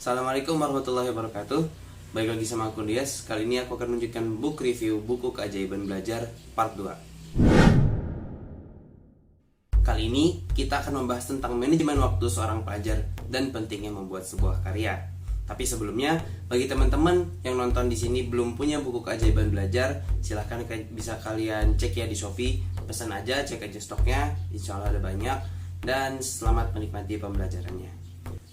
Assalamualaikum warahmatullahi wabarakatuh. Baik lagi sama aku Dias. Kali ini aku akan menunjukkan book review buku Keajaiban Belajar part 2. Kali ini kita akan membahas tentang manajemen waktu seorang pelajar dan pentingnya membuat sebuah karya. Tapi sebelumnya, bagi teman-teman yang nonton di sini belum punya buku Keajaiban Belajar, silahkan bisa kalian cek ya di Shopee. Pesan aja, cek aja stoknya, insya Allah ada banyak. Dan selamat menikmati pembelajarannya.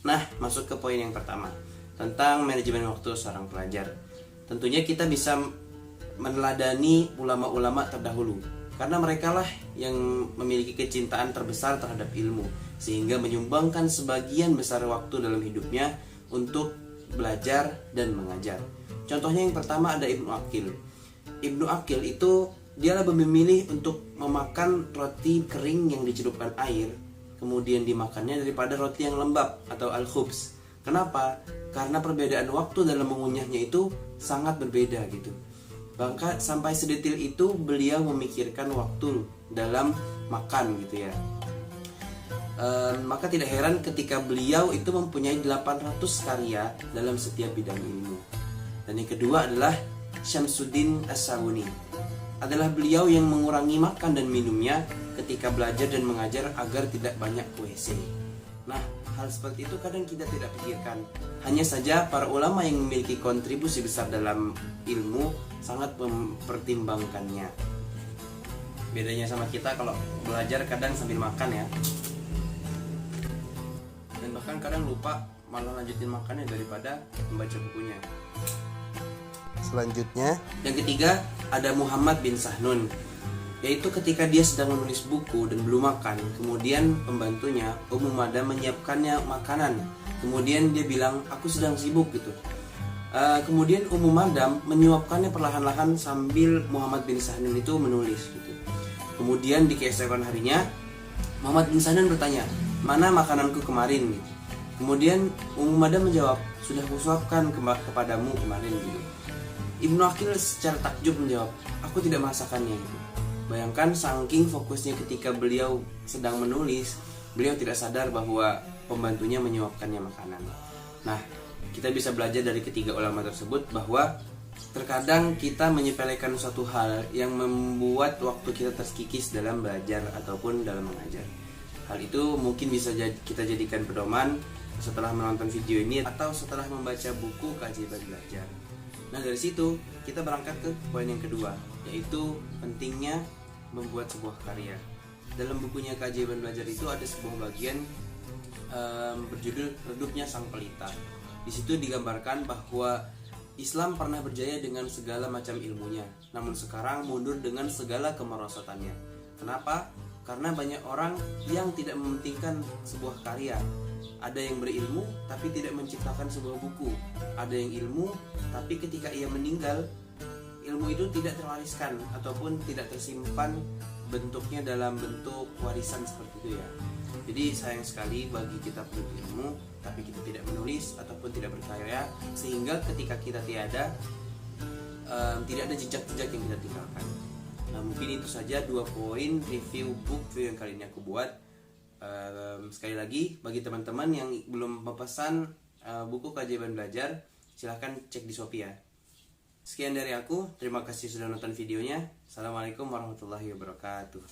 Nah, masuk ke poin yang pertama tentang manajemen waktu seorang pelajar. Tentunya kita bisa meneladani ulama-ulama terdahulu, karena mereka lah yang memiliki kecintaan terbesar terhadap ilmu, sehingga menyumbangkan sebagian besar waktu dalam hidupnya untuk belajar dan mengajar. Contohnya yang pertama ada Ibnu Aqil. Ibnu Aqil itu dia lebih memilih untuk memakan roti kering yang dicelupkan air, kemudian dimakannya daripada roti yang lembab atau al-khubz. Kenapa? Karena perbedaan waktu dalam mengunyahnya itu sangat berbeda gitu. Bahkan sampai sedetil itu beliau memikirkan waktu dalam makan gitu ya. Maka tidak heran ketika beliau itu mempunyai 800 karya dalam setiap bidang ilmu. Dan yang kedua adalah Syamsuddin As-Sawuni. Adalah beliau yang mengurangi makan dan minumnya ketika belajar dan mengajar agar tidak banyak WC. Nah, hal seperti itu kadang kita tidak pikirkan. Hanya saja para ulama yang memiliki kontribusi besar dalam ilmu sangat mempertimbangkannya. Bedanya sama kita kalau belajar kadang sambil makan ya. Dan bahkan kadang lupa malah lanjutin makannya daripada membaca bukunya. Selanjutnya, yang ketiga ada Muhammad bin Sahnun, yaitu ketika dia sedang menulis buku dan belum makan, kemudian pembantunya Ummu Madam menyiapkannya makanan, kemudian dia bilang aku sedang sibuk gitu. Kemudian Ummu Madam menyuapkannya perlahan-lahan sambil Muhammad bin Sahnun itu menulis gitu. Kemudian di keesokan harinya Muhammad bin Sahnun bertanya, mana makananku kemarin gitu. Kemudian Ummu Madam menjawab, sudah kusuapkan kepadamu kemarin gitu. Ibnu Aqil secara takjub menjawab, aku tidak masakannya gitu. Bayangkan saking fokusnya ketika beliau sedang menulis, beliau tidak sadar bahwa pembantunya menyuapkannya makanan. Nah, kita bisa belajar dari ketiga ulama tersebut bahwa terkadang kita menyepelekan suatu hal yang membuat waktu kita terkikis dalam belajar ataupun dalam mengajar. Hal itu mungkin bisa kita jadikan pedoman setelah menonton video ini atau setelah membaca buku Keajaiban Belajar. Nah, dari situ kita berangkat ke poin yang kedua, yaitu pentingnya membuat sebuah karya. Dalam bukunya Keajaiban Belajar itu ada sebuah bagian berjudul Redupnya Sang Pelita. Di situ digambarkan bahwa Islam pernah berjaya dengan segala macam ilmunya, namun sekarang mundur dengan segala kemerosotannya. Kenapa? Karena banyak orang yang tidak mementingkan sebuah karya. Ada yang berilmu tapi tidak menciptakan sebuah buku. Ada yang ilmu tapi ketika ia meninggal, ilmu itu tidak terwariskan ataupun tidak tersimpan bentuknya dalam bentuk warisan seperti itu ya. Jadi sayang sekali bagi kita penuntut ilmu tapi kita tidak menulis ataupun tidak berkarya, sehingga ketika kita tiada, tidak ada jejak-jejak yang kita tinggalkan. Nah, mungkin itu saja 2 poin review book yang kali ini aku buat. Sekali lagi, bagi teman-teman yang belum memesan buku Keajaiban Belajar, silahkan cek di Shopee ya. Sekian dari aku, terima kasih sudah nonton videonya. Assalamualaikum warahmatullahi wabarakatuh.